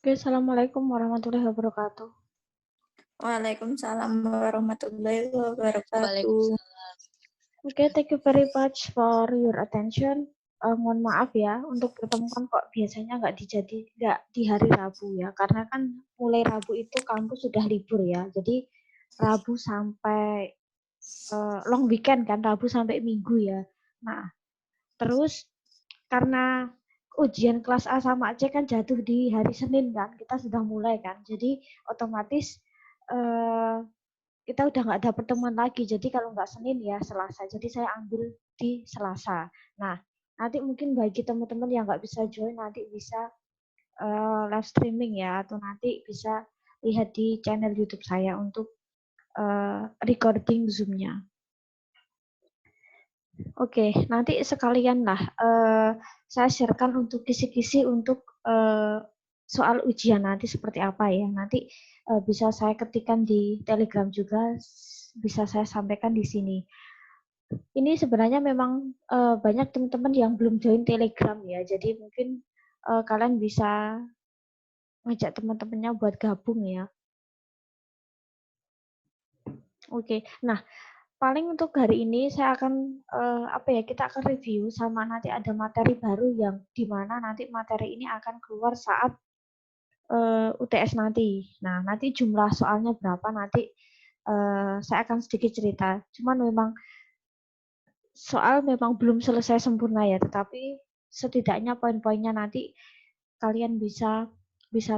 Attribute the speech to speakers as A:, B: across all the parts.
A: Oke, assalamualaikum warahmatullahi wabarakatuh.
B: Waalaikumsalam warahmatullahi wabarakatuh.
C: Waalaikumsalam.
A: Oke, thank you very much for your attention. Mohon maaf ya, untuk pertemuan kok biasanya nggak di hari Rabu ya, karena kan mulai Rabu itu kampus sudah libur ya. Jadi Rabu sampai long weekend kan, Rabu sampai Minggu ya. Nah, terus karena ujian kelas A sama C kan jatuh di hari Senin kan, kita sudah mulai kan. Jadi otomatis eh, kita udah nggak ada pertemuan lagi. Jadi kalau nggak Senin ya Selasa. Jadi saya ambil di Selasa. Nah, nanti mungkin bagi teman-teman yang nggak bisa join nanti bisa live streaming ya, atau nanti bisa lihat di channel YouTube saya untuk recording Zoom-nya. Oke, nanti sekalian lah saya sharekan untuk kisi-kisi untuk soal ujian nanti seperti apa ya. Nanti bisa saya ketikkan di Telegram juga, bisa saya sampaikan di sini. Ini sebenarnya memang banyak teman-teman yang belum join Telegram ya, jadi mungkin kalian bisa ngajak teman-temannya buat gabung ya. Oke, nah paling untuk hari ini saya akan kita akan review sama nanti ada materi baru yang dimana nanti materi ini akan keluar saat UTS nanti. Nah, nanti jumlah soalnya berapa nanti saya akan sedikit cerita. Cuman memang soal memang belum selesai sempurna ya, tetapi setidaknya poin-poinnya nanti kalian bisa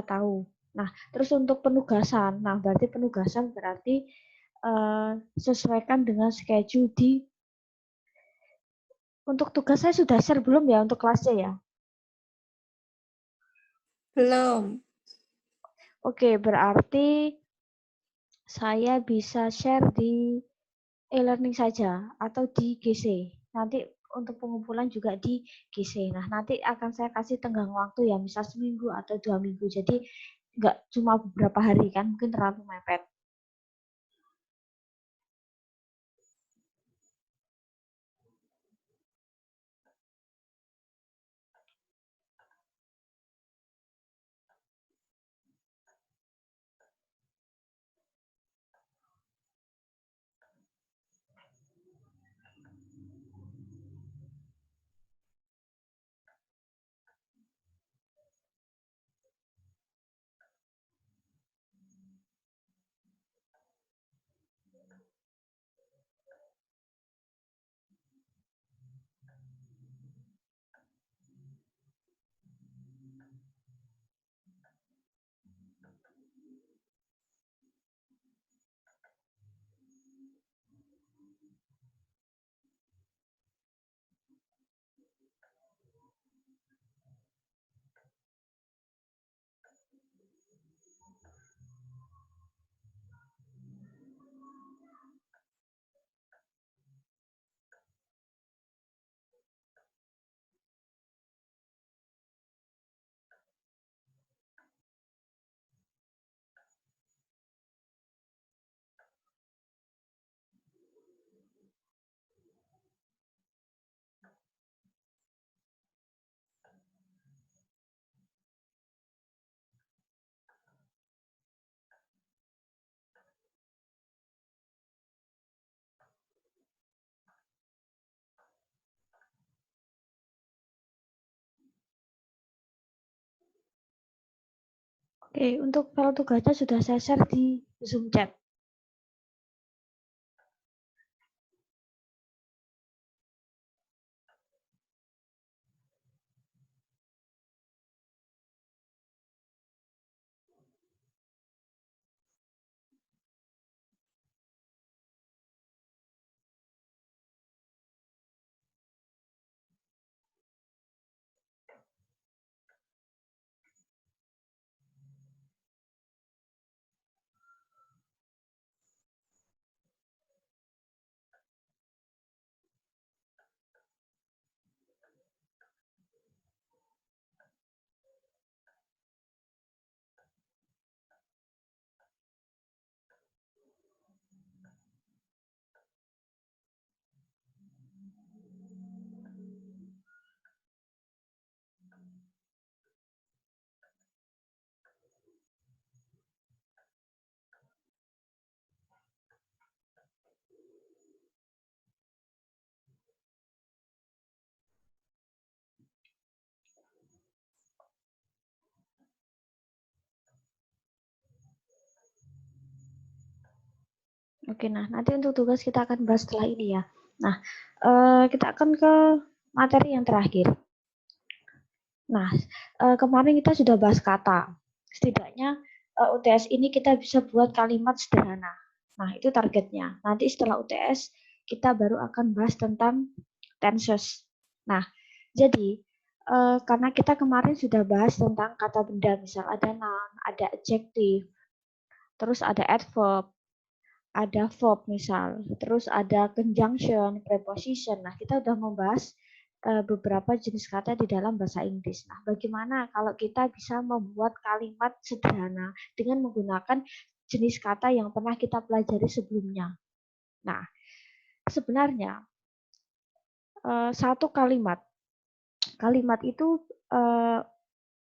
A: tahu. Nah, terus untuk penugasan. Nah, berarti penugasan berarti sesuaikan dengan schedule di. Untuk tugas saya sudah share belum ya untuk kelasnya ya?
B: Belum.
A: Oke, berarti saya bisa share di e-learning saja atau di GC. Nanti untuk pengumpulan juga di GC. Nah, nanti akan saya kasih tenggang waktu ya, misal seminggu atau 2 minggu. Jadi nggak cuma beberapa hari kan, mungkin terlalu mepet. Oke, untuk file tugasnya sudah saya share di Zoom chat. Oke, nah nanti untuk tugas kita akan bahas setelah ini ya. Nah, kita akan ke materi yang terakhir. Nah, kemarin kita sudah bahas kata. Setidaknya UTS ini kita bisa buat kalimat sederhana. Nah, itu targetnya. Nanti setelah UTS kita baru akan bahas tentang tenses. Nah, jadi karena kita kemarin sudah bahas tentang kata benda, misal ada noun, ada adjective, terus ada adverb, ada verb misal, terus ada conjunction, preposition. Nah, kita sudah membahas beberapa jenis kata di dalam bahasa Inggris. Nah, bagaimana kalau kita bisa membuat kalimat sederhana dengan menggunakan jenis kata yang pernah kita pelajari sebelumnya. Nah, sebenarnya satu kalimat itu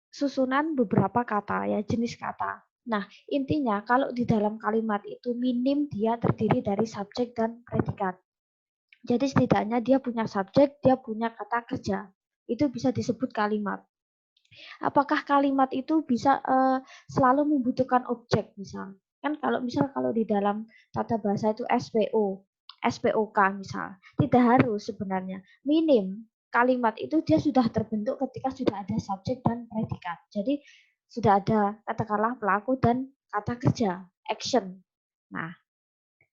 A: susunan beberapa kata ya, jenis kata. Nah, intinya kalau di dalam kalimat itu minim dia terdiri dari subjek dan predikat. Jadi setidaknya dia punya subjek, dia punya kata kerja. Itu bisa disebut kalimat. Apakah kalimat itu bisa selalu membutuhkan objek misal? Kan kalau di dalam tata bahasa itu SPO, SPOK misal. Tidak harus sebenarnya. Minim kalimat itu dia sudah terbentuk ketika sudah ada subjek dan predikat. Jadi sudah ada katakanlah pelaku dan kata kerja, action. Nah,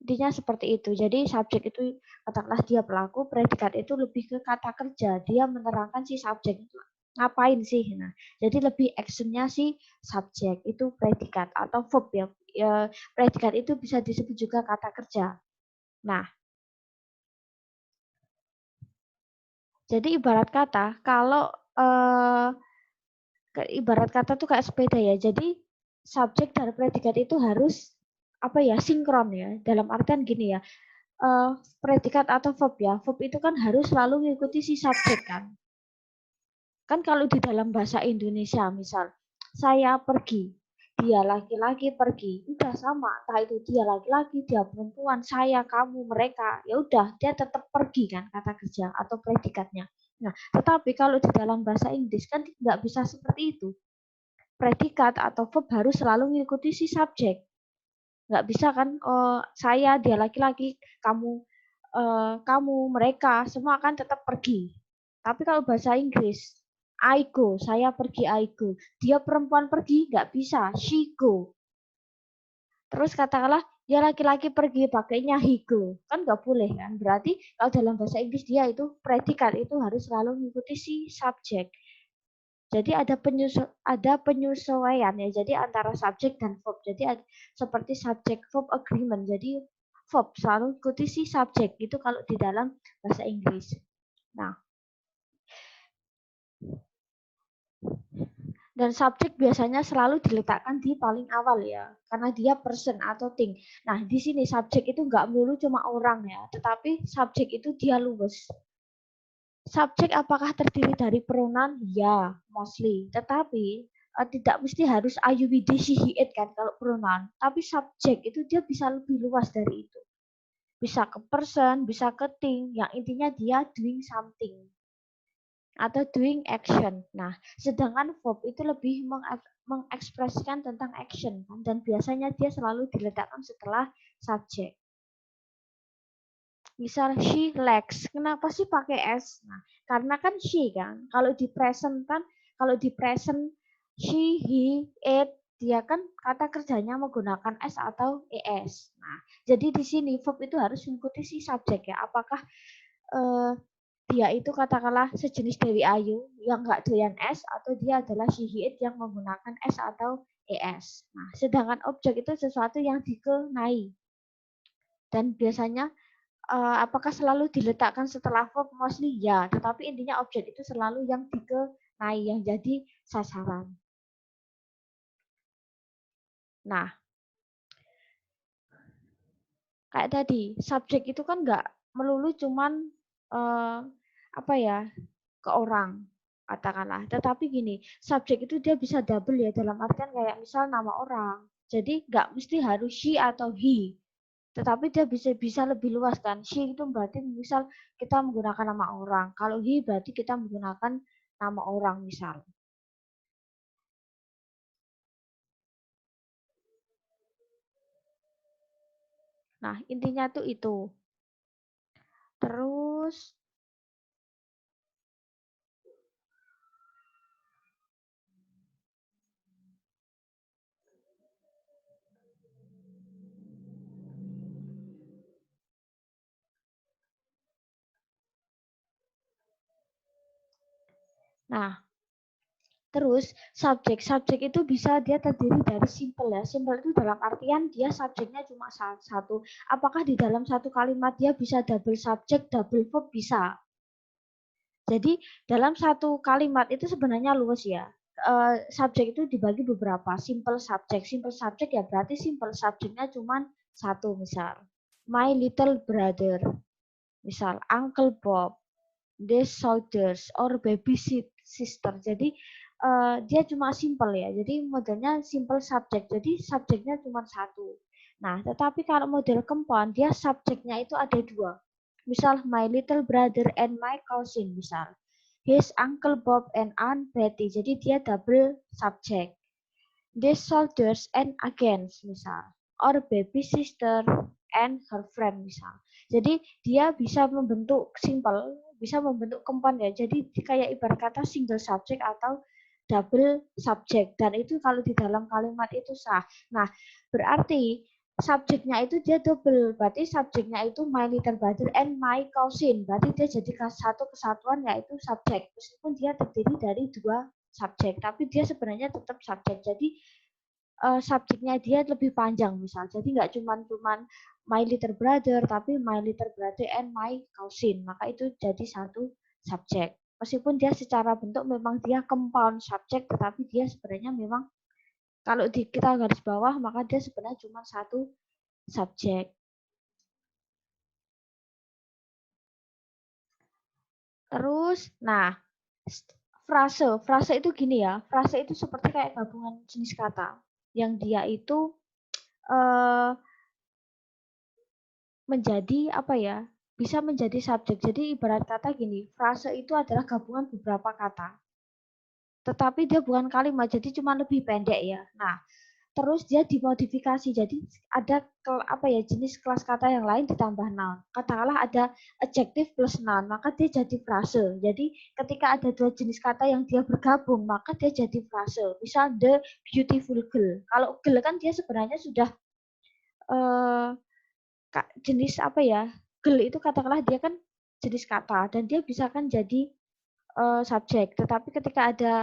A: intinya seperti itu. Jadi subjek itu katakanlah dia pelaku, predikat itu lebih ke kata kerja. Dia menerangkan si subjek itu ngapain sih. Nah, jadi lebih actionnya si subjek itu predikat atau verb ya. Predikat itu bisa disebut juga kata kerja. Nah, jadi ibarat kata kalau ibarat kata tuh kayak sepeda ya. Jadi subjek dan predikat itu harus apa ya, sinkron ya. Dalam artian gini ya, predikat atau verb ya. Verb itu kan harus selalu mengikuti si subjek kan. Kan kalau di dalam bahasa Indonesia misal, saya pergi, dia laki-laki pergi, udah sama, entah itu dia laki-laki, dia perempuan, saya, kamu, mereka, ya udah dia tetap pergi kan kata kerja atau predikatnya. Nah, tetapi kalau di dalam bahasa Inggris kan nggak bisa seperti itu. Predikat atau verb harus selalu mengikuti si subjek. Nggak bisa kan, saya, dia laki-laki, kamu, mereka, semua akan tetap pergi. Tapi kalau bahasa Inggris, I go, saya pergi, I go. Dia perempuan pergi, nggak bisa, she go. Terus katakanlah, dia laki-laki pergi, pakainya he go. Kan nggak boleh kan? Berarti kalau dalam bahasa Inggris dia itu predikat itu harus selalu mengikuti si subjek. Jadi ada penyesuaian ya. Jadi antara subjek dan verb. Jadi seperti subject verb agreement. Jadi verb selalu ikuti si subjek itu kalau di dalam bahasa Inggris. Nah, dan subjek biasanya selalu diletakkan di paling awal ya, karena dia person atau thing. Nah, di sini subjek itu nggak melulu cuma orang ya, tetapi subjek itu dia luwes. Subjek apakah terdiri dari pronoun? Ya, mostly. Tetapi tidak mesti harus I, you, we, they, she, he, it kan kalau pronoun. Tapi subjek itu dia bisa lebih luas dari itu. Bisa ke person, bisa ke thing. Yang intinya dia doing something atau doing action. Nah, sedangkan verb itu lebih mengekspresikan tentang action kan, dan biasanya dia selalu diletakkan setelah subjek. Misal she likes, kenapa sih pakai s? Nah, karena kan she kan, kalau di present she, he, it, dia kan kata kerjanya menggunakan s atau es. Nah, jadi di sini verb itu harus mengikuti si subjek ya. Apakah dia itu katakanlah sejenis Dewi Ayu yang nggak doyan es, atau dia adalah she, he, it yang menggunakan s atau es. Nah, sedangkan objek itu sesuatu yang dikenai. Dan biasanya apakah selalu diletakkan setelah verb? Mostly ya, tetapi intinya objek itu selalu yang dikenai, yang jadi sasaran. Nah, kayak tadi, subjek itu kan nggak melulu cuman apa ya, ke orang, katakanlah. Tetapi gini, subjek itu dia bisa double ya, dalam artian kayak misal nama orang. Jadi nggak mesti harus she atau he. Tetapi dia bisa lebih luas kan. She itu berarti misal kita menggunakan nama orang. Kalau he berarti kita menggunakan nama orang misal. Nah, intinya tuh itu. Terus Terus subjek itu bisa dia terdiri dari simple ya. Simple itu dalam artian dia subjeknya cuma satu. Apakah di dalam satu kalimat dia bisa double subjek, double verb bisa. Jadi dalam satu kalimat itu sebenarnya luas ya. Subjek itu dibagi beberapa. Simple subjek. Simple subjek ya berarti simple subjeknya cuma satu misal. My little brother. Misal Uncle Bob, the soldiers or baby sister. Jadi dia cuma simple ya. Jadi modelnya simple subject. Jadi subjeknya cuma satu. Nah, tetapi kalau model compound dia subjeknya itu ada dua. Misal my little brother and my cousin misal. His uncle Bob and Aunt Betty. Jadi dia double subject. These soldiers and against misal. Or baby sister and her friend misal. Jadi dia bisa membentuk simple, bisa membentuk compound ya. Jadi kayak ibarat kata single subject atau double subject. Dan itu kalau di dalam kalimat itu sah. Nah, berarti subjeknya itu dia double. Berarti subjeknya itu my little brother and my cousin. Berarti dia jadi satu kesatuan yaitu subjek. Meskipun dia terdiri dari dua subjek, tapi dia sebenarnya tetap subjek. Jadi subjeknya dia lebih panjang misal. Jadi nggak cuman my little brother, tapi my little brother and my cousin. Maka itu jadi satu subjek. Meskipun dia secara bentuk memang dia compound subjek, tetapi dia sebenarnya memang kalau kita garis bawah, maka dia sebenarnya cuma satu subjek. Terus, nah, frase itu gini ya, frase itu seperti kayak gabungan jenis kata yang dia itu menjadi apa ya, bisa menjadi subjek. Jadi ibarat kata gini, frase itu adalah gabungan beberapa kata. Tetapi dia bukan kalimat, jadi cuma lebih pendek ya. Nah, terus dia dimodifikasi. Jadi ada apa ya, jenis kelas kata yang lain ditambah noun. Katakanlah ada adjective plus noun, maka dia jadi frase. Jadi ketika ada dua jenis kata yang dia bergabung, maka dia jadi frase. Misal the beautiful girl. Kalau girl kan dia sebenarnya sudah jenis apa ya, girl itu katakanlah dia kan jenis kata dan dia bisa kan jadi subjek. Tetapi ketika ada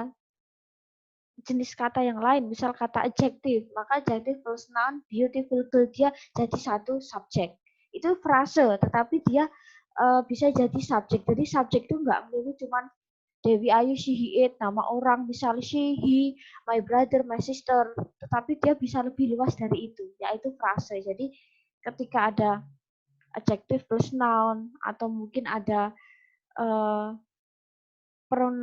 A: jenis kata yang lain, misal kata adjective, maka adjective plus noun beautiful girl dia jadi satu subjek. Itu frase, tetapi dia bisa jadi subjek. Jadi subjek itu nggak melulu cuman Dewi Ayu, she, he, it, nama orang, misal she, he, my brother, my sister, tetapi dia bisa lebih luas dari itu, yaitu frase. Jadi ketika ada adjective plus noun atau mungkin ada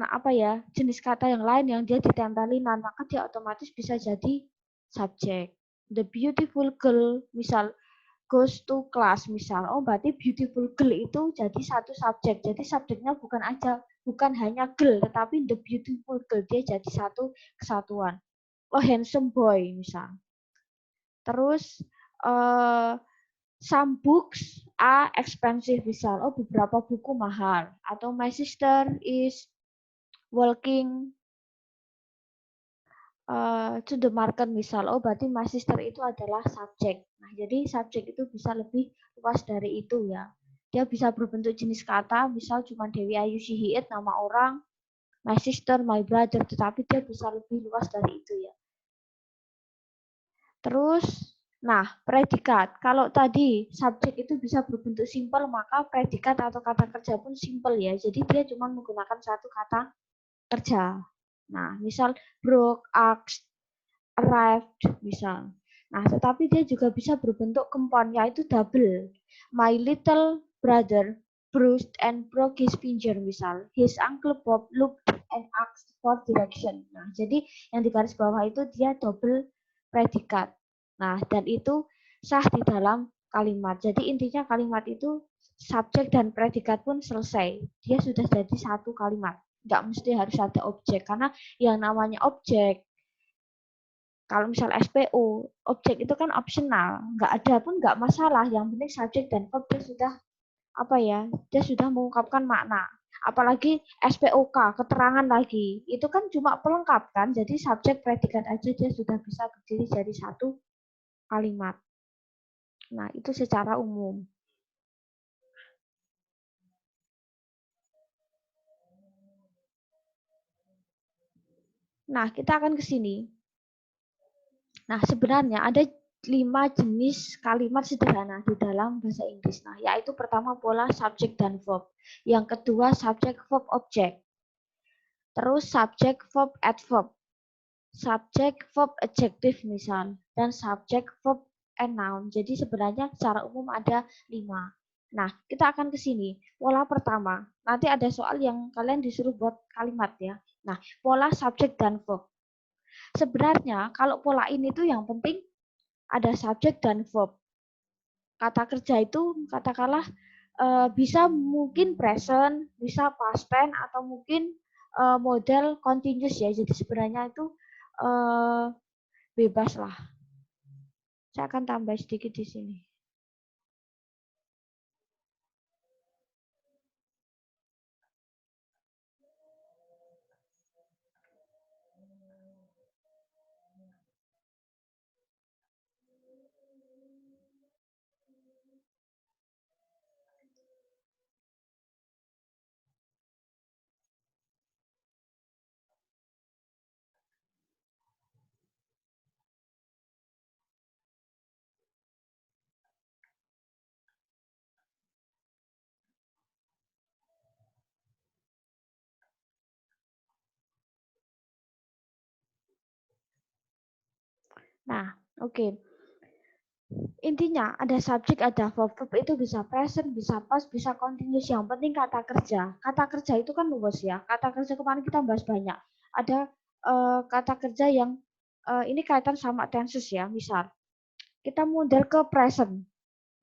A: apa ya, jenis kata yang lain yang dia ditempelin, maka dia otomatis bisa jadi subjek. The beautiful girl misal goes to class misal, oh berarti beautiful girl itu jadi satu subjek. Jadi subjeknya bukan hanya girl, tetapi the beautiful girl dia jadi satu kesatuan. Oh handsome boy misal. Terus some books are expensive misal, oh beberapa buku mahal. Atau my sister is walking to the market misal, oh berarti my sister itu adalah subjek. Nah jadi subjek itu bisa lebih luas dari itu ya. Dia bisa berbentuk jenis kata, misal cuma Dewi Ayu, she, he, it, nama orang, my sister, my brother, tetapi dia bisa lebih luas dari itu ya. Terus, nah predikat. Kalau tadi subjek itu bisa berbentuk simple, maka predikat atau kata kerja pun simple ya. Jadi dia cuma menggunakan satu kata kerja. Nah, misal broke, asked, arrived, misal. Nah, tetapi dia juga bisa berbentuk compound, yaitu double. My little brother bruised and broke his finger, misal. His uncle Bob looked and asked for direction. Nah, jadi yang di garis bawah itu dia double predikat. Nah, dan itu sah di dalam kalimat. Jadi intinya kalimat itu subjek dan predikat pun selesai. Dia sudah jadi satu kalimat. Nggak mesti harus ada objek, karena yang namanya objek Kalau misal SPO, objek itu kan opsional, nggak ada pun nggak masalah. Yang penting subjek dan verb dia sudah dia sudah mengungkapkan makna. Apalagi SPOK, keterangan lagi, itu kan cuma pelengkap kan. Jadi subjek predikat aja dia sudah bisa berdiri jadi satu kalimat. Nah itu secara umum. Nah kita akan ke sini. Nah, sebenarnya ada 5 jenis kalimat sederhana di dalam bahasa Inggris. Nah, yaitu pertama pola subjek dan verb. Yang kedua subjek verb objek. Terus subjek verb adverb. Subjek verb adjektif misal. Dan subjek verb and noun. Jadi sebenarnya secara umum ada 5. Nah, kita akan ke sini. Pola pertama. Nanti ada soal yang kalian disuruh buat kalimat ya. Nah, pola subjek dan verb. Sebenarnya kalau pola ini tuh yang penting ada subjek dan verb. Kata kerja itu katakanlah bisa mungkin present, bisa past tense atau mungkin model continuous ya. Jadi sebenarnya itu bebas lah. Saya akan tambah sedikit di sini. Nah, oke. Intinya ada subjek, ada verb. Verb itu bisa present, bisa past, bisa continuous. Yang penting kata kerja. Kata kerja itu kan luas ya. Kata kerja kemarin kita bahas banyak. Ada kata kerja yang ini kaitan sama tenses ya. Misal kita model ke present.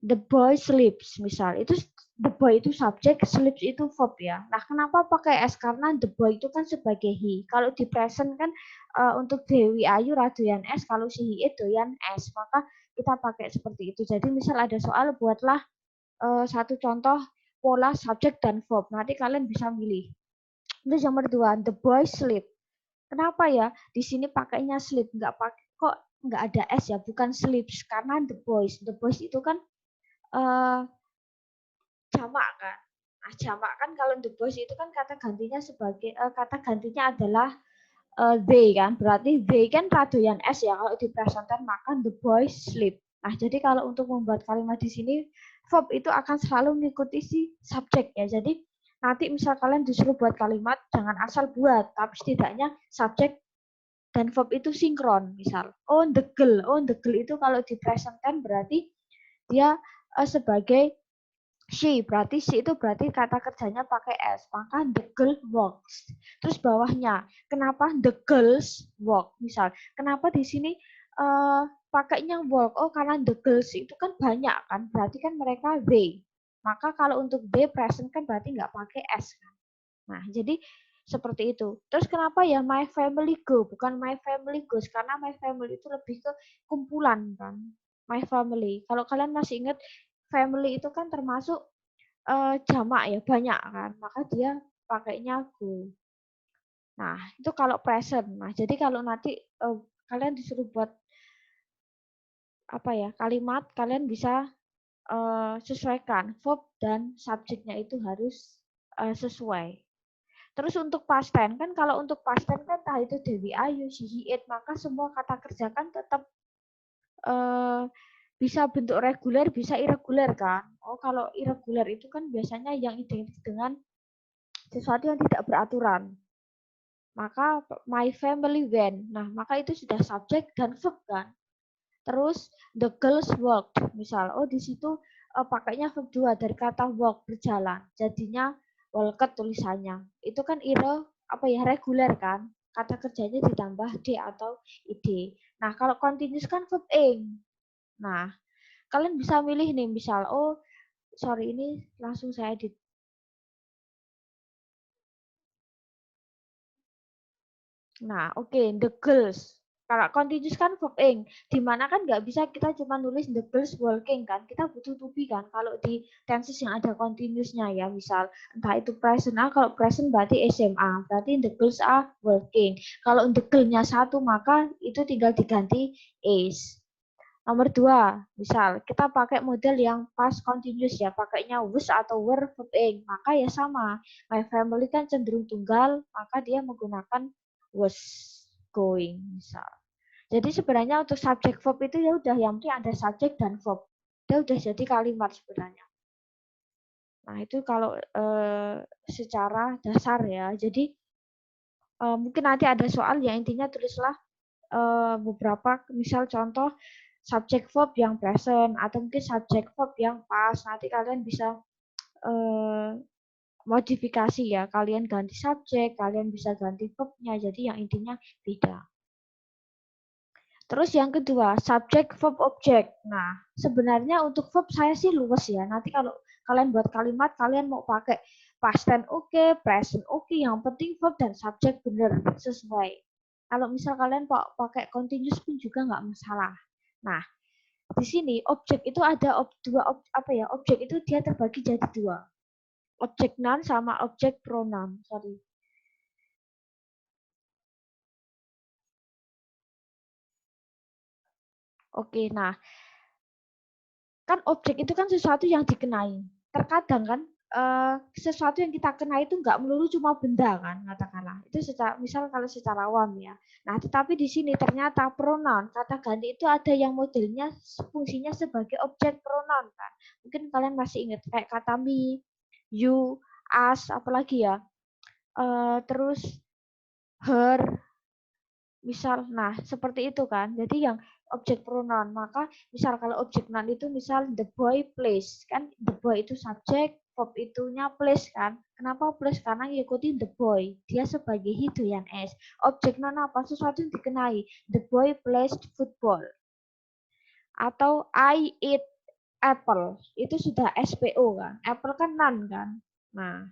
A: The boy sleeps misal. Itu the boy itu subjek, sleeps itu verb ya. Nah, kenapa pakai s? Karena the boy itu kan sebagai he. Kalau di present kan untuk Dewi Ayu Radoyan S, kalau si he itu doyan S. Maka kita pakai seperti itu. Jadi misal ada soal, buatlah satu contoh pola subjek dan verb. Nanti kalian bisa milih. Terus yang kedua, the boy sleep. Kenapa ya di sini pakainya sleep, nggak pakai kok nggak ada s ya, bukan sleeps, karena the boys. The boys itu kan jamak kan. Nah, jamak kan kalau the boys itu kan kata gantinya adalah they kan. Berarti they kan radoyan s ya kalau di present tense, maka the boys sleep. Nah, jadi kalau untuk membuat kalimat di sini verb itu akan selalu mengikuti si subjek ya. Jadi nanti misal kalian disuruh buat kalimat, jangan asal buat, tapi setidaknya subjek dan verb itu sinkron. Misal, the girl itu kalau di present tense berarti dia sebagai she, berarti she itu berarti kata kerjanya pakai s, maka the girl walks. Terus bawahnya, kenapa the girls walk? Misal, kenapa di sini pakainya walk? Oh, karena the girls itu kan banyak kan, berarti kan mereka they. Maka kalau untuk they present kan berarti nggak pakai s kan. Nah, jadi seperti itu. Terus kenapa ya my family go, bukan my family goes? Karena my family itu lebih ke kumpulan kan. My family. Kalau kalian masih ingat, family itu kan termasuk jamak ya, banyak kan. Maka dia pakainya go. Nah, itu kalau present. Nah, jadi kalau nanti kalian disuruh buat kalimat, kalian bisa sesuaikan verb dan subjeknya itu harus sesuai. Terus untuk past tense kan, kalau untuk past tense kan entah itu Dewi Ayu, she, he, it, maka semua kata kerja kan tetap bisa bentuk reguler, bisa irregular kan. Oh, kalau irregular itu kan biasanya yang identik dengan sesuatu yang tidak beraturan. Maka my family went. Nah, maka itu sudah subjek dan verb kan. Terus the girls walked. Misal, di situ pakainya verb 2 dari kata walk, berjalan. Jadinya walked tulisannya. Itu kan reguler kan. Kata kerjanya ditambah d atau id. Nah, kalau continuous kan verb ing. Nah, kalian bisa milih nih, misal ini langsung saya edit. Nah, oke, the girls. Kalau continuous kan verb ing, di mana kan nggak bisa kita cuma nulis the girls working kan, kita butuh to be kan. Kalau di tenses yang ada continuousnya ya, misal entah itu present, kalau present berarti SMA, berarti the girls are working. Kalau the girl-nya satu, maka itu tinggal diganti is. Nomor 2, misal kita pakai model yang past continuous ya, pakainya was atau were verb ing, maka ya sama. My family kan cenderung tunggal, maka dia menggunakan was going misal. Jadi sebenarnya untuk subjek verb itu ya udah yang penting ada subjek dan verb. Dia udah jadi kalimat sebenarnya. Nah, itu kalau secara dasar ya. Jadi mungkin nanti ada soal yang intinya tulislah beberapa misal contoh subjek verb yang present atau mungkin subjek verb yang past. Nanti kalian bisa modifikasi ya. Kalian ganti subjek, kalian bisa ganti verbnya. Jadi yang intinya beda. Terus yang kedua, subject, verb, object. Nah, sebenarnya untuk verb saya sih luas ya. Nanti kalau kalian buat kalimat, kalian mau pakai past tense oke, present oke. Yang penting verb dan subject benar sesuai. Kalau misal kalian pakai continuous pun juga nggak masalah. Nah, di sini objek itu ada objek itu dia terbagi jadi dua. Objek noun sama objek pronoun. Sorry. Oke, nah kan objek itu kan sesuatu yang dikenai. Terkadang kan sesuatu yang kita kenai itu nggak melulu cuma benda kan, katakanlah. Itu secara, misal kalau secara awam ya. Nah, tetapi di sini ternyata pronoun, kata ganti itu ada yang modelnya fungsinya sebagai objek pronoun kan. Mungkin kalian masih ingat kayak kata me, you, us, apalagi ya. Terus her, misal, nah seperti itu kan. Jadi yang objek pronoun, maka misal kalau objek noun itu misal the boy plays, kan the boy itu subjek, verb itunya plays kan. Kenapa plays? Karena ngikutin the boy, dia sebagai he doyan s. Objek noun apa? Sesuatu yang dikenai. The boy plays football. Atau I eat apple, itu sudah SPO kan. Apple kan noun kan. Nah,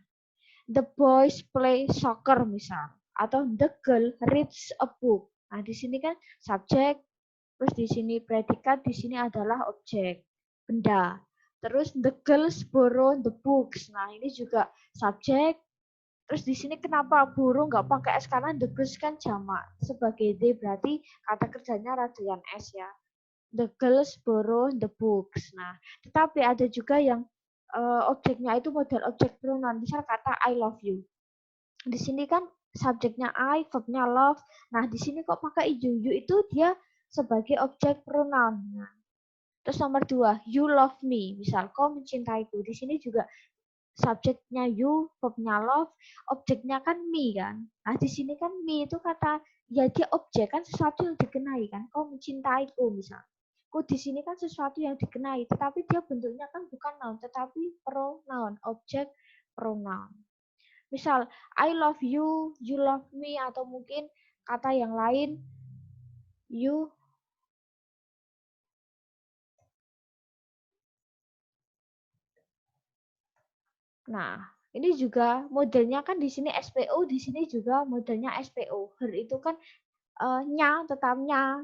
A: the boys play soccer misal, atau the girl reads a book. Nah, di sini kan subjek, terus di sini predikat, di sini adalah objek, benda. Terus the girls borrow the books. Nah, ini juga subjek. Terus di sini kenapa borrow nggak pakai S karena the girls kan jamak. Sebagai D berarti kata kerjanya radian S ya. The girls borrow the books. Nah, tetapi ada juga yang objeknya itu model objek pronoun. Misal kata I love you. Di sini kan subjeknya I, verbnya love. Nah, di sini kok pakai you? You itu dia sebagai objek pronoun. Nah, terus nomor 2, you love me. Misal, kau mencintaiku. Di sini juga subjeknya you, verbnya love, objeknya kan me kan. Nah, di sini kan me itu kata, ya dia objek kan sesuatu yang dikenai kan. Kau mencintaiku misal. Kok di sini kan sesuatu yang dikenai, tetapi dia bentuknya kan bukan noun, tetapi pronoun, objek pronoun. Misal, I love you, you love me, atau mungkin kata yang lain, you. Nah, ini juga modelnya kan di sini SPO, di sini juga modelnya SPO. Her itu kan nya, tetapnya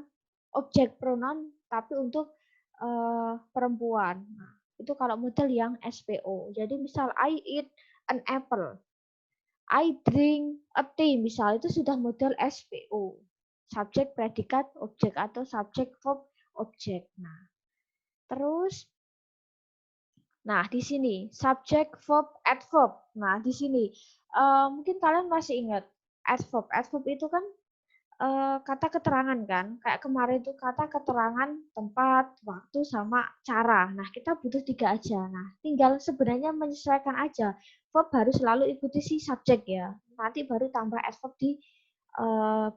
A: objek pronoun, tapi untuk perempuan. Nah, itu kalau model yang SPO. Jadi misal, I eat an apple. I drink a tea, misal itu sudah model SPO. Subjek, predikat, objek, atau subjek, verb, objek. Nah, terus, nah di sini subjek, verb, adverb. Nah di sini mungkin kalian masih ingat adverb. Adverb itu kan kata keterangan kan. Kayak kemarin itu kata keterangan tempat, waktu, sama cara. Nah kita butuh 3 aja. Nah tinggal sebenarnya menyesuaikan aja. Verb harus selalu ikuti si subjek ya. Nanti baru tambah adverb di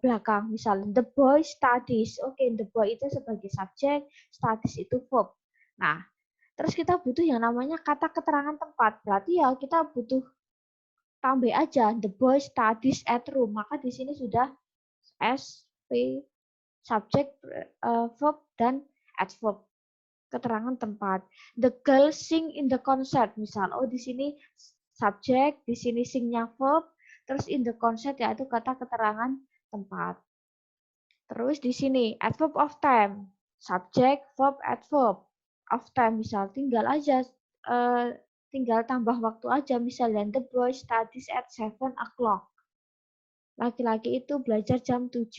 A: belakang. Misalnya the boy studies. Oke, the boy itu sebagai subjek, studies itu verb. Nah terus kita butuh yang namanya kata keterangan tempat. Berarti ya kita butuh tambah aja the boy studies at room. Maka di sini sudah SP, subjek, verb, dan adverb. Keterangan tempat. The girl sing in the concert. Misal, oh di sini subjek, di sini singnya verb, terus in the concert yaitu kata keterangan tempat. Terus di sini adverb of time, subject, verb, adverb of time. Misal tinggal aja, tinggal tambah waktu aja. Misalnya the boy studies at 7 o'clock. Laki-laki itu belajar jam 7.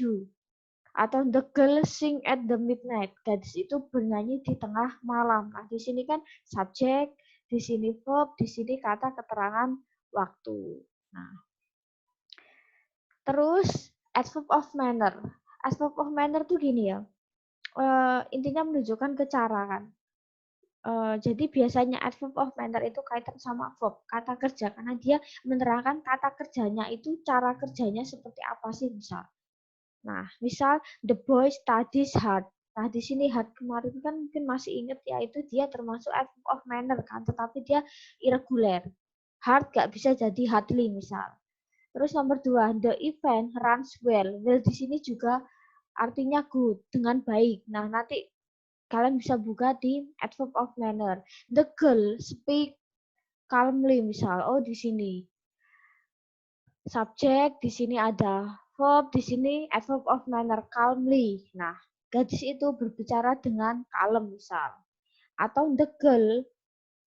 A: Atau the girl sing at the midnight. Gadis itu bernyanyi di tengah malam. Nah, di sini kan subjek, di sini verb, di sini kata keterangan waktu. Nah, terus adverb of manner. Adverb of manner tuh gini ya. Intinya menunjukkan ke cara kan. Jadi biasanya adverb of manner itu kaitan sama verb, kata kerja, karena dia menerangkan kata kerjanya itu cara kerjanya seperti apa sih misal. Nah, misal the boy studies hard. Nah, di sini hard kemarin kan mungkin masih ingat ya, itu dia termasuk adverb of manner kan, tetapi dia irregular. Hard gak bisa jadi hardly misal. Terus nomor 2, the event runs well. Well di sini juga artinya good, dengan baik. Nah, nanti kalian bisa buka di adverb of manner. The girl speak calmly misal. Oh, di sini. Subjek di sini ada, verb di sini adverb of manner calmly. Nah, gadis itu berbicara dengan kalem misal. Atau the girl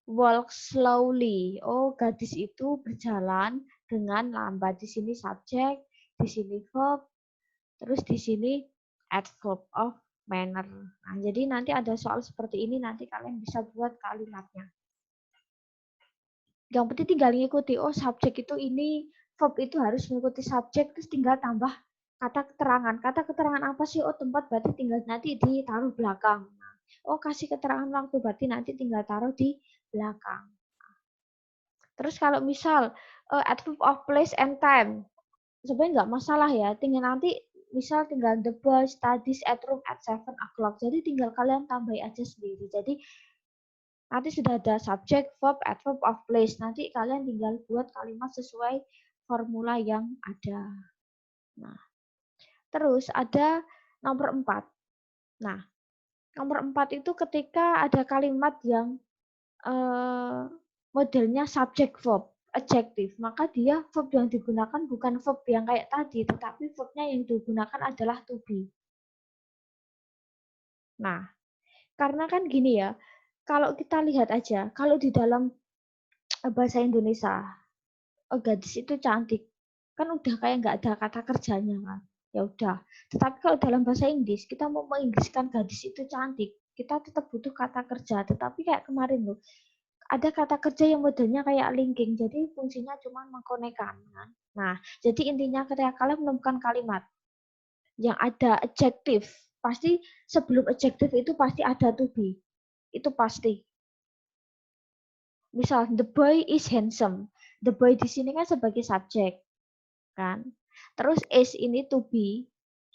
A: walk slowly. Oh, gadis itu berjalan dengan lambat. Di sini subjek, di sini verb, terus di sini adverb of manner. Nah, jadi nanti ada soal seperti ini, nanti kalian bisa buat kalimatnya. Yang penting tinggal ngikuti, oh subjek itu ini, verb itu harus mengikuti subjek, terus tinggal tambah kata keterangan. Kata keterangan apa sih? Oh tempat berarti tinggal nanti ditaruh belakang. Oh kasih keterangan waktu berarti nanti tinggal taruh di belakang. Terus kalau misal adverb of place and time, sebenarnya nggak masalah ya, tinggal nanti misal tinggal the boy studies at room at 7 o'clock. Jadi tinggal kalian tambahin aja sendiri. Jadi nanti sudah ada subjek, verb, adverb of place. Nanti kalian tinggal buat kalimat sesuai formula yang ada. Nah, terus ada nomor 4. Nah, nomor 4 itu ketika ada kalimat yang modelnya subjek verb, adjective, maka dia verb yang digunakan bukan verb yang kayak tadi, tetapi verbnya yang digunakan adalah to be. Nah, karena kan gini ya, kalau kita lihat aja, kalau di dalam bahasa Indonesia, gadis itu cantik, kan udah kayak nggak ada kata kerjanya kan, ya udah. Tetapi kalau dalam bahasa Inggris kita mau menginggriskan gadis itu cantik, kita tetap butuh kata kerja. Tetapi kayak kemarin loh, ada kata kerja yang modelnya kayak linking, jadi fungsinya cuma mengkonekkan kan. Nah, jadi intinya ketika kalian menemukan kalimat yang ada adjektif, pasti sebelum adjektif itu pasti ada to be, itu pasti. Misal the boy is handsome, the boy di sini kan sebagai subjek kan. Terus is ini to be,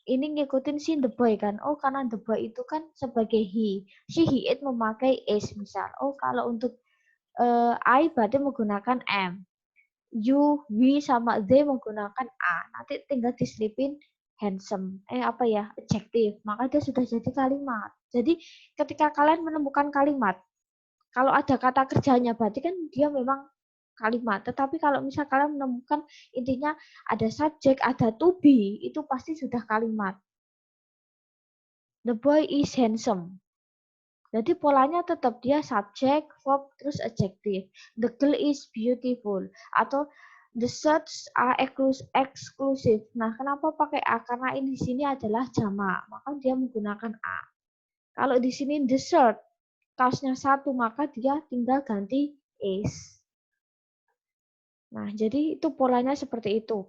A: ini ngikutin si the boy kan. Oh, karena the boy itu kan sebagai he. Si he it memakai is misal. Oh, kalau untuk I berarti menggunakan am. You, we sama they menggunakan a. Nanti tinggal diselipin handsome. Apa ya? Adjective. Maka dia sudah jadi kalimat. Jadi ketika kalian menemukan kalimat, kalau ada kata kerjanya berarti kan dia memang kalimat. Tetapi kalau misal kalian menemukan intinya ada subjek, ada to be, itu pasti sudah kalimat. The boy is handsome. Jadi polanya tetap dia subjek, verb, terus adjective. The girl is beautiful. Atau the shirts are exclusive. Nah, kenapa pakai a? Karena ini di sini adalah jamak, maka dia menggunakan a. Kalau di sini the shirt, kaosnya satu, maka dia tinggal ganti is. Nah, jadi itu polanya seperti itu.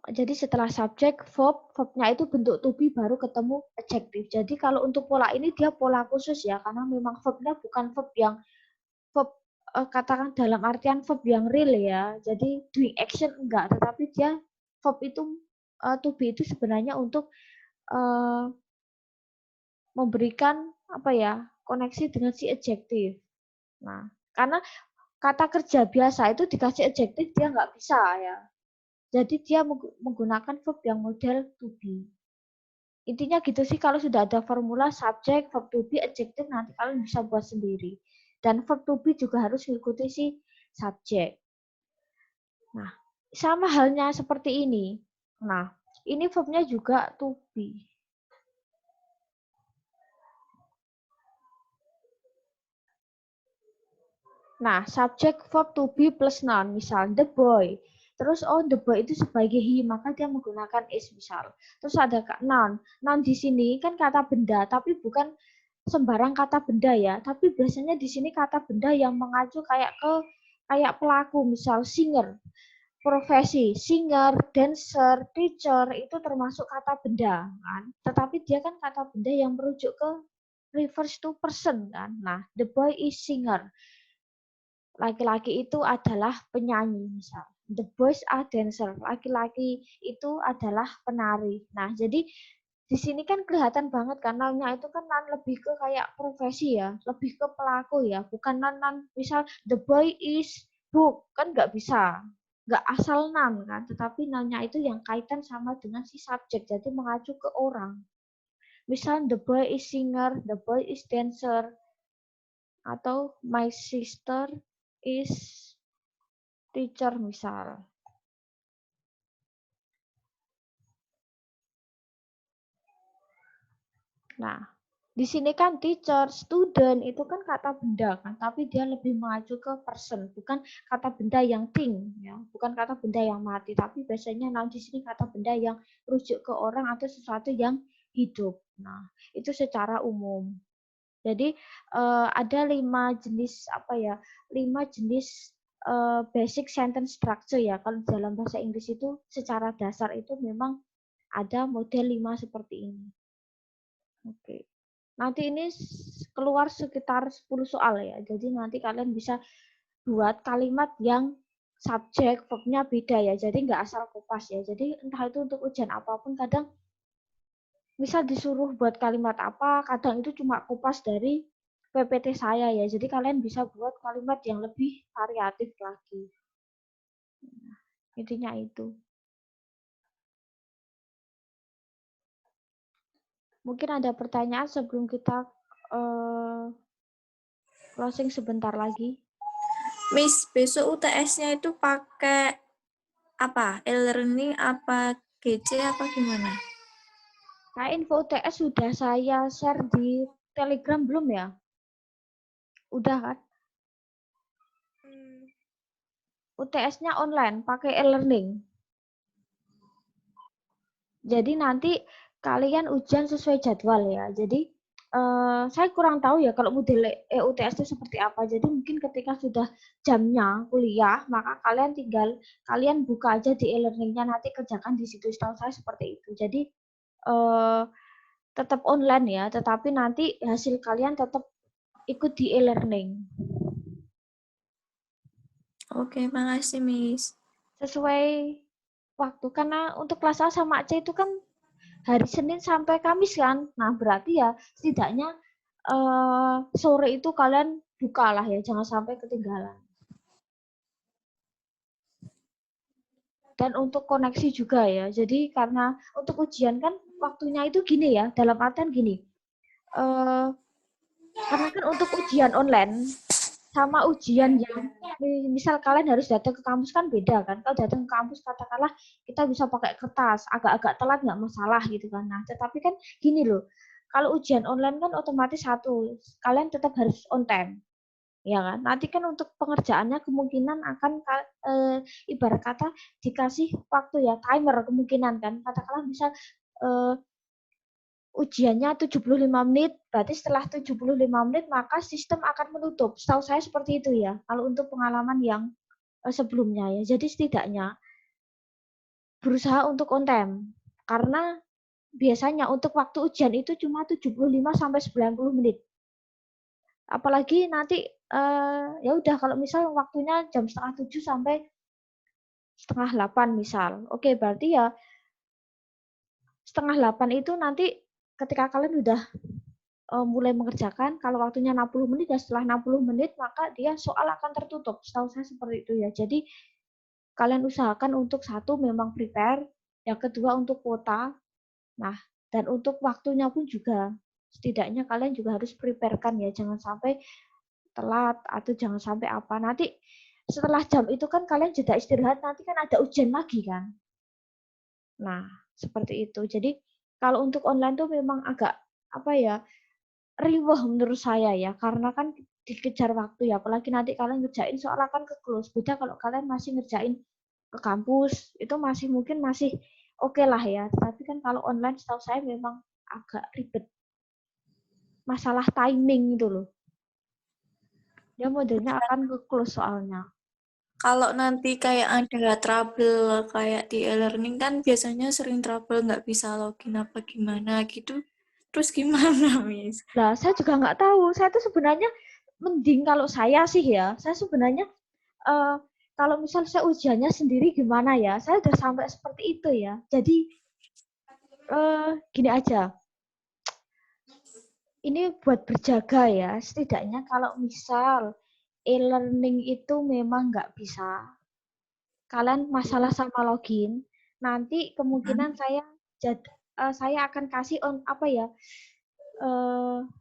A: Jadi setelah subjek, verb, verbnya itu bentuk to be baru ketemu adjective. Jadi kalau untuk pola ini dia pola khusus ya, karena memang verbnya bukan verb yang verb katakan dalam artian verb yang real ya. Jadi doing action enggak, tetapi dia verb itu to be itu sebenarnya untuk memberikan apa ya koneksi dengan si adjective. Nah, karena kata kerja biasa itu dikasih adjective dia nggak bisa ya. Jadi dia menggunakan verb yang model to be. Intinya gitu sih, kalau sudah ada formula subjek, verb to be, adjective, nanti kalian bisa buat sendiri. Dan verb to be juga harus mengikuti si subjek. Nah, sama halnya seperti ini. Nah, Ini verbnya juga to be. Nah, subject verb to be plus noun, misal the boy. Terus the boy itu sebagai he, maka dia menggunakan is misal. Terus ada noun. Noun di sini kan kata benda, tapi bukan sembarang kata benda ya. Tapi biasanya di sini kata benda yang mengacu kayak pelaku, misal singer. Profesi, singer, dancer, teacher itu termasuk kata benda kan. Tetapi dia kan kata benda yang merujuk ke refers to person kan. Nah, the boy is singer. Laki-laki itu adalah penyanyi misal. The boys are dancer. Laki-laki itu adalah penari. Nah, jadi di sini kan kelihatan banget kan noun-nya itu kan noun lebih ke kayak profesi ya, lebih ke pelaku ya, bukan noun misal the boy is book kan nggak bisa, nggak asal noun kan, tetapi noun-nya itu yang kaitan sama dengan si subjek, jadi mengacu ke orang. Misal the boy is singer, the boy is dancer, atau my sister is teacher misal. Nah, di sini kan teacher, student itu kan kata benda kan, tapi dia lebih mengacu ke person, bukan kata benda yang thing ya, bukan kata benda yang mati, tapi biasanya noun di sini kata benda yang rujuk ke orang atau sesuatu yang hidup. Nah, itu secara umum. Jadi ada 5 jenis apa ya? 5 jenis basic sentence structure ya. Kalau dalam bahasa Inggris itu secara dasar itu memang ada model 5 seperti ini. Oke. Nanti ini keluar sekitar 10 soal ya. Jadi nanti kalian bisa buat kalimat yang subjek, verbnya beda ya. Jadi nggak asal kopas ya. Jadi entah itu untuk ujian apapun, kadang misal disuruh buat kalimat apa, kadang itu cuma kopas dari PPT saya ya. Jadi kalian bisa buat kalimat yang lebih variatif lagi. Intinya itu. Mungkin ada pertanyaan sebelum kita closing sebentar lagi.
B: Miss, besok UTS-nya itu pakai apa? E-learning apa GC apa gimana?
A: Nah, info UTS sudah saya share di Telegram belum ya? Udah kan? UTS-nya online, pakai e-learning. Jadi nanti kalian ujian sesuai jadwal ya. Jadi saya kurang tahu ya kalau model UTS itu seperti apa. Jadi mungkin ketika sudah jamnya kuliah, maka kalian buka aja di e-learningnya, nanti kerjakan di situ. Setahu saya seperti itu. Jadi tetap online ya, tetapi nanti hasil kalian tetap ikut di e-learning.
B: Oke, makasih Miss.
A: Sesuai waktu, karena untuk kelas A sama C itu kan hari Senin sampai Kamis kan. Nah, berarti ya setidaknya sore itu kalian bukalah ya, jangan sampai ketinggalan. Dan untuk koneksi juga ya. Jadi karena untuk ujian kan waktunya itu gini ya, dalam artian gini. Karena kan untuk ujian online sama ujian yang misal kalian harus datang ke kampus kan beda kan. Kalau datang ke kampus katakanlah kita bisa pakai kertas, agak-agak telat nggak masalah gitu kan. Nah, tetapi kan gini loh, kalau ujian online kan otomatis satu, kalian tetap harus on time. Ya kan? Nanti kan untuk pengerjaannya kemungkinan akan ibarat kata dikasih waktu ya, timer kemungkinan kan. Katakanlah misal ujiannya 75 menit, berarti setelah 75 menit maka sistem akan menutup. Setahu saya seperti itu ya, kalau untuk pengalaman yang sebelumnya ya. Jadi setidaknya berusaha untuk on time. Karena biasanya untuk waktu ujian itu cuma 75 sampai 90 menit. Apalagi nanti ya udah kalau misal waktunya jam 6:30 sampai 7:30 misal. Oke, berarti ya 7:30 itu nanti ketika kalian udah mulai mengerjakan, kalau waktunya 60 menit, ya setelah 60 menit, maka dia soal akan tertutup. Setahu saya seperti itu ya. Jadi, kalian usahakan untuk satu, memang prepare. Yang kedua, untuk kuota. Nah, dan untuk waktunya pun juga, setidaknya kalian juga harus preparekan ya. Jangan sampai telat, atau jangan sampai apa. Nanti, setelah jam itu kan kalian jeda istirahat, nanti kan ada ujian lagi kan. Nah, seperti itu. Jadi kalau untuk online tuh memang agak apa ya, riweh menurut saya ya, karena kan dikejar waktu ya, apalagi nanti kalian ngerjain soal akan ke close. Beda kalau kalian masih ngerjain ke kampus, itu masih mungkin masih oke lah ya. Tapi kan kalau online setahu saya memang agak ribet. Masalah timing itu loh. Dia modelnya akan ke close soalnya.
B: Kalau nanti kayak ada trouble kayak di e-learning kan biasanya sering trouble nggak bisa login apa gimana gitu. Terus gimana, Miss?
A: Lah, saya juga nggak tahu. Saya tuh sebenarnya mending kalau saya sih ya. Saya sebenarnya kalau misal saya ujiannya sendiri gimana ya? Saya udah sampai seperti itu ya. Jadi gini aja. Ini buat berjaga ya. Setidaknya kalau misal e-learning itu memang nggak bisa, kalian masalah sama login, nanti kemungkinan saya akan kasih apa ya,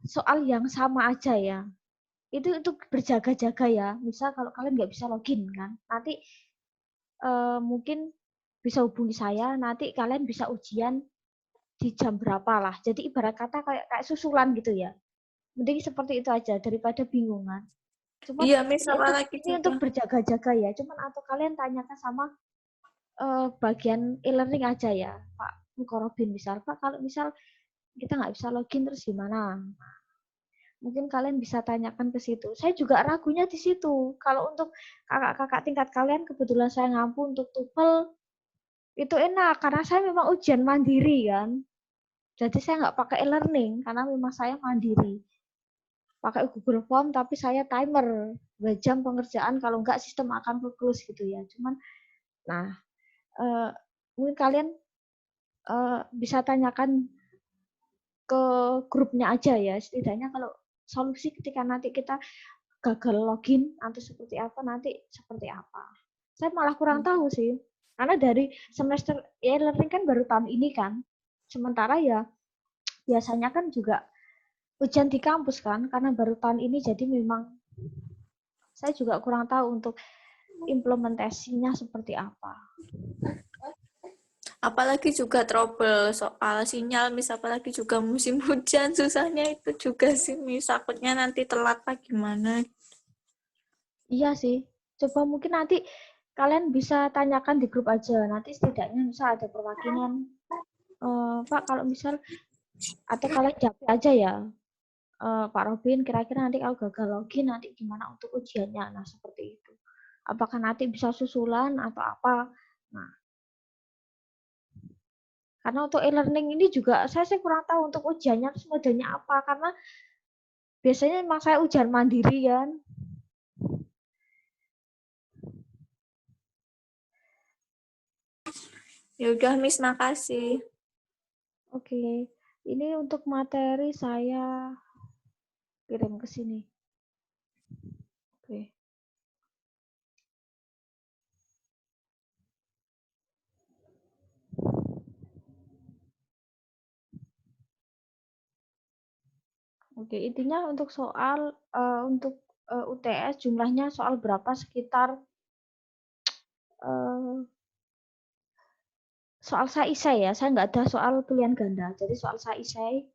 A: soal yang sama aja ya. Itu berjaga-jaga ya. Misal kalau kalian nggak bisa login kan, nanti mungkin bisa hubungi saya. Nanti kalian bisa ujian di jam berapa lah. Jadi ibarat kata kayak susulan gitu ya. Mending seperti itu aja daripada bingungan. Cuman
B: Iya, Miss, apalagi
A: ini untuk
B: juga.
A: berjaga-jaga ya. Cuman atau kalian tanyakan sama bagian e-learning aja ya, Pak Mukorobin misal. Pak, kalau misal kita nggak bisa login terus gimana? Mungkin kalian bisa tanyakan ke situ. Saya juga ragunya di situ. Kalau untuk kakak-kakak tingkat kalian, kebetulan saya ngampu untuk TOEFL, itu enak karena saya memang ujian mandiri kan. Jadi saya nggak pakai e-learning karena memang saya mandiri. Pakai Google Form tapi saya timer 2 jam pengerjaan, kalau nggak sistem akan ke-close gitu ya. Cuman nah mungkin kalian bisa tanyakan ke grupnya aja ya. Setidaknya kalau solusi ketika nanti kita gagal login atau seperti apa, nanti seperti apa. Saya malah kurang tahu sih. Karena dari semester e-learning kan baru tahun ini kan. Sementara ya biasanya kan juga ujian di kampus kan, karena baru tahun ini jadi memang saya juga kurang tahu untuk implementasinya seperti apa.
B: Apalagi juga trouble soal sinyal, Miss, apalagi juga musim hujan, susahnya itu juga sih, Miss. Takutnya nanti telat apa gimana.
A: Iya sih. Coba mungkin nanti kalian bisa tanyakan di grup aja. Nanti setidaknya misal ada perwakilan, Pak kalau misal, atau kalian japri aja ya, Pak Robin, kira-kira nanti kalau gagal login nanti gimana untuk ujiannya. Nah seperti itu. Apakah nanti bisa susulan atau apa? Nah, karena untuk e-learning ini juga saya kurang tahu untuk ujiannya terus modelnya apa. Karena biasanya memang saya ujian mandiri kan.
B: Ya udah, Miss, makasih.
A: Oke, ini untuk materi saya kirim ke sini. Oke. Oke, intinya untuk soal untuk UTS jumlahnya soal berapa, sekitar soal saisai ya. Saya nggak ada soal pilihan ganda. Jadi soal saisai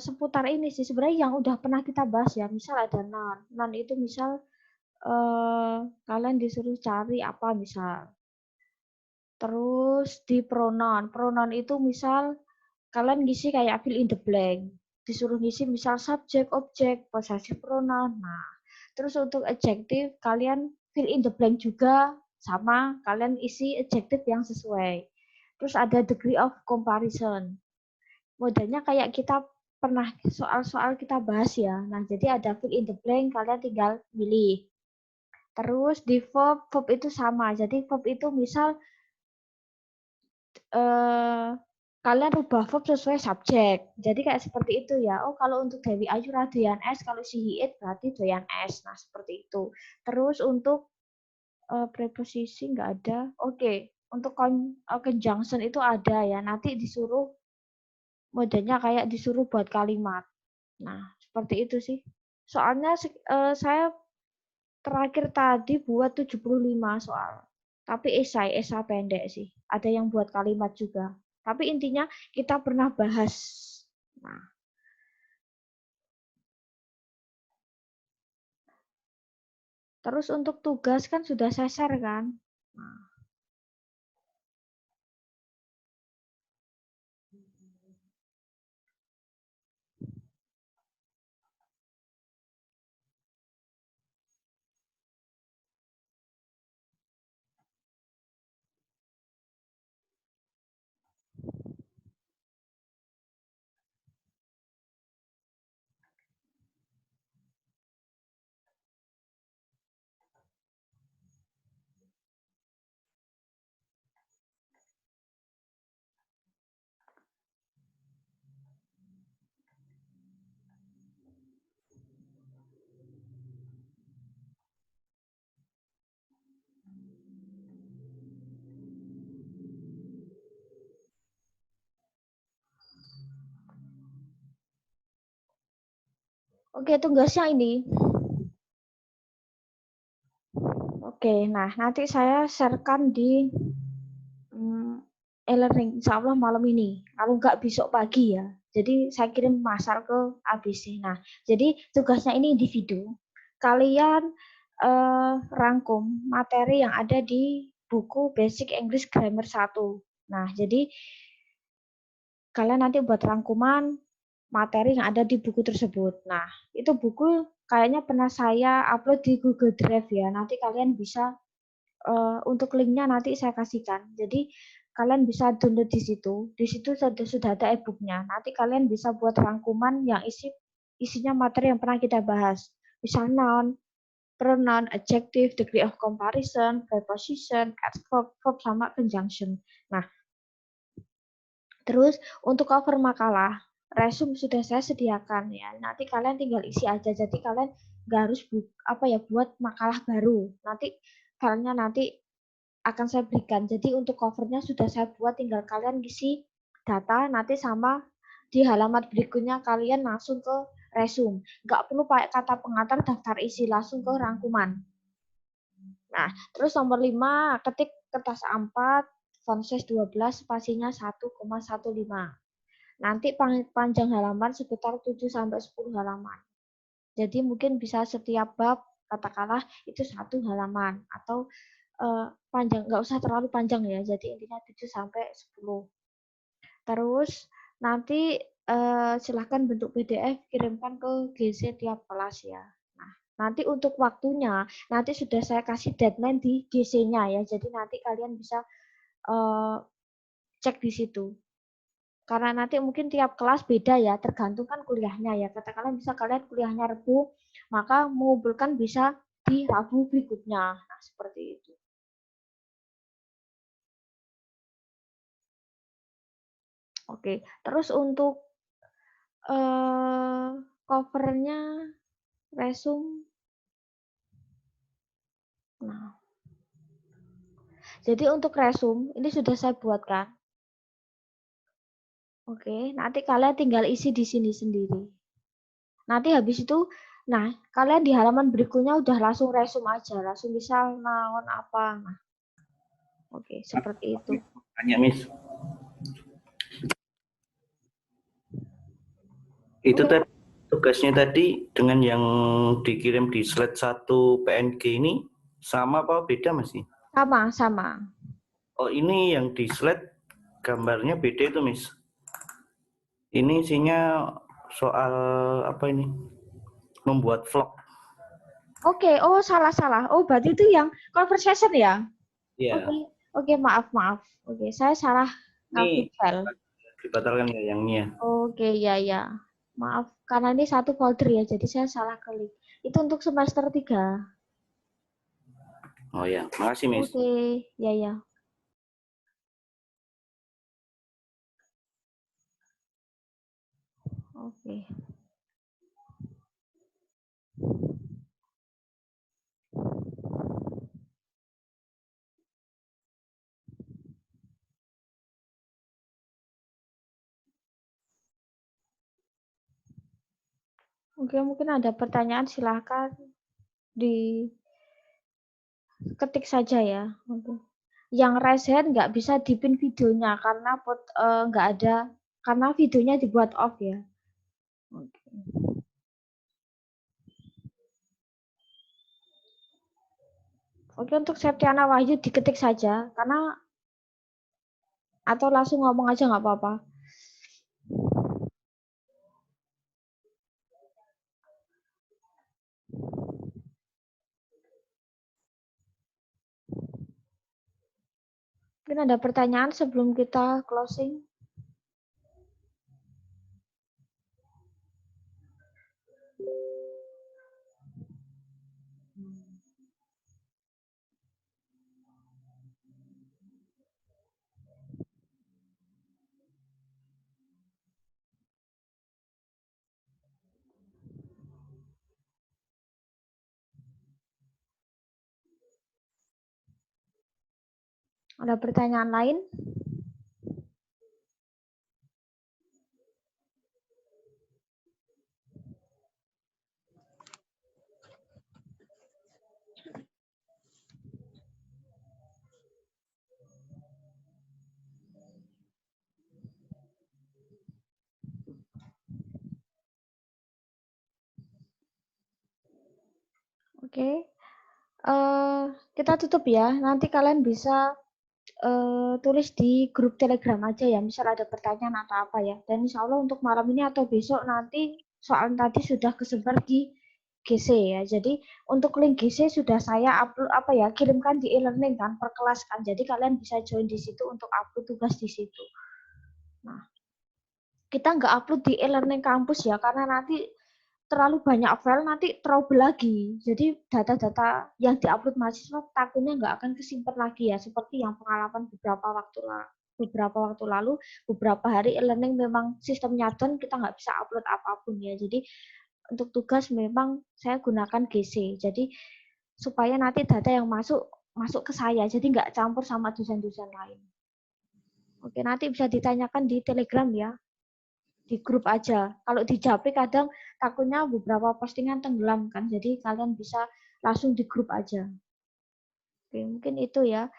A: seputar ini sih sebenarnya yang udah pernah kita bahas ya. Misal ada non. Non itu misal kalian disuruh cari apa misal. Terus di pronoun. Pronoun itu misal kalian ngisi kayak fill in the blank. Disuruh ngisi misal subjek, objek, possessive pronoun. Nah, terus untuk adjective kalian fill in the blank juga, sama kalian isi adjective yang sesuai. Terus ada degree of comparison. Modelnya kayak kita pernah soal-soal kita bahas ya. Nah, jadi ada fill in the blank, kalian tinggal pilih. Terus di verb itu sama. Jadi verb itu misal kalian rubah verb sesuai subjek. Jadi kayak seperti itu ya. Oh, kalau untuk Dewi Ayu doyan es, kalau si Hiit berarti doyan es. Nah, seperti itu. Terus untuk preposisi nggak ada. Oke, untuk conjunction itu ada ya. Nanti disuruh modelnya kayak disuruh buat kalimat. Nah, seperti itu sih. Soalnya saya terakhir tadi buat 75 soal. Tapi esai pendek sih. Ada yang buat kalimat juga. Tapi intinya kita pernah bahas. Nah, terus untuk tugas kan sudah saya share kan. Nah, oke, tugasnya ini. Oke, nah nanti saya sharekan di e-learning, insya Allah malam ini. Kalau nggak besok pagi ya. Jadi saya kirim masal ke ABC. Nah, jadi tugasnya ini individu. Kalian rangkum materi yang ada di buku Basic English Grammar 1. Nah, jadi kalian nanti buat rangkuman materi yang ada di buku tersebut. Nah, itu buku kayaknya pernah saya upload di Google Drive ya. Nanti kalian bisa untuk linknya nanti saya kasihkan. Jadi kalian bisa download di situ. Di situ sudah ada e-booknya. Nanti kalian bisa buat rangkuman yang isinya materi yang pernah kita bahas. Misal noun, pronoun, adjective, degree of comparison, preposition, adverb, verb sama conjunction. Nah, terus untuk cover makalah, resume sudah saya sediakan ya. Nanti kalian tinggal isi aja. Jadi kalian nggak harus buat makalah baru. Nanti filenya nanti akan saya berikan. Jadi untuk covernya sudah saya buat, tinggal kalian isi data nanti sama di halaman berikutnya kalian langsung ke resume. Nggak perlu pakai kata pengantar daftar isi, langsung ke rangkuman. Nah, terus nomor 5, ketik kertas A4, font size 12, spasinya 1,15. Nanti panjang halaman sekitar 7-10 halaman. Jadi mungkin bisa setiap bab, katakanlah itu 1 halaman, atau panjang, nggak usah terlalu panjang ya, jadi intinya 7-10. Terus nanti silahkan bentuk PDF kirimkan ke GC tiap kelas ya. Nah, nanti untuk waktunya, nanti sudah saya kasih deadline di GC-nya ya, jadi nanti kalian bisa cek di situ. Karena nanti mungkin tiap kelas beda ya, tergantung kan kuliahnya ya. Katakanlah bisa kalian kuliahnya Rabu, maka mengumpulkan bisa di Rabu berikutnya. Nah, seperti itu. Oke, terus untuk covernya resume. Nah, jadi untuk resume ini sudah saya buatkan. Oke, nanti kalian tinggal isi di sini sendiri. Nanti habis itu, nah kalian di halaman berikutnya udah langsung resume aja, langsung misal naon apa. Nah, oke, seperti itu.
C: Tanya, Miss. Itu
A: Oke.
C: tadi tugasnya tadi dengan yang dikirim di slide 1 PNG ini sama apa beda masih?
A: Sama.
C: Oh, ini yang di slide gambarnya beda itu, Miss. Ini isinya soal apa ini? Membuat vlog.
A: Oke, oh salah. Oh, berarti itu yang conversation ya?
C: Iya.
A: Oke, maaf. Oke, saya salah
C: Ini
A: ngupload file.
C: dibatalkan ya yang ini ya.
A: Oke, ya. Maaf, karena ini satu folder ya, jadi saya salah klik. Itu untuk semester 3.
C: Oh ya, makasih, Miss.
A: Oke, ya. Oke. Oke, mungkin ada pertanyaan, silahkan diketik saja ya. Oke. Yang raise hand nggak bisa dipin videonya karena nggak ada, karena videonya dibuat off ya. Oke. Oke, untuk Septiana Wahyu diketik saja karena atau langsung ngomong aja nggak apa-apa. Mungkin ada pertanyaan sebelum kita closing? Ada pertanyaan lain? Oke. Kita tutup ya. Nanti kalian bisa tulis di grup Telegram aja ya. Misal ada pertanyaan atau apa ya. Dan insya Allah untuk malam ini atau besok nanti soal tadi sudah kesebar di GC ya. Jadi untuk link GC sudah saya upload kirimkan di e-learning kan per kelas kan. Jadi kalian bisa join di situ untuk upload tugas di situ. Nah, kita nggak upload di e-learning kampus ya karena nanti terlalu banyak file nanti trouble lagi. Jadi data-data yang diupload mahasiswa takutnya nggak akan kesimpan lagi ya, seperti yang pengalaman beberapa waktu lalu, beberapa hari e-learning memang sistemnya down, kita nggak bisa upload apapun ya. Jadi untuk tugas memang saya gunakan GC. Jadi supaya nanti data yang masuk ke saya, jadi nggak campur sama dosen-dosen lain. Oke, nanti bisa ditanyakan di Telegram ya. Di grup aja. Kalau di Japri kadang takutnya beberapa postingan tenggelam kan, jadi kalian bisa langsung di grup aja. Oke, mungkin itu ya.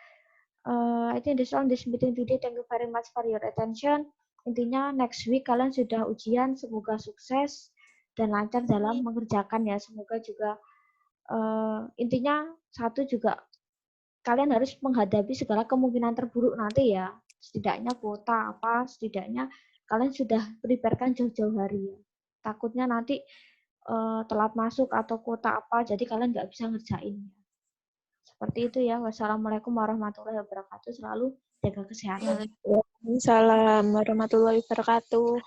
A: I think this one this meeting today. Thank you very much for your attention. Intinya next week kalian sudah ujian, semoga sukses dan lancar dalam mengerjakan ya. Semoga juga intinya satu juga kalian harus menghadapi segala kemungkinan terburuk nanti ya. Setidaknya kuota apa, setidaknya kalian sudah preparekan jauh-jauh hari ya. Takutnya nanti telat masuk atau kuota apa, jadi kalian nggak bisa ngerjain. Seperti itu ya. Wassalamualaikum warahmatullahi wabarakatuh. Selalu jaga kesehatan.
B: Waalaikumsalam warahmatullahi wabarakatuh.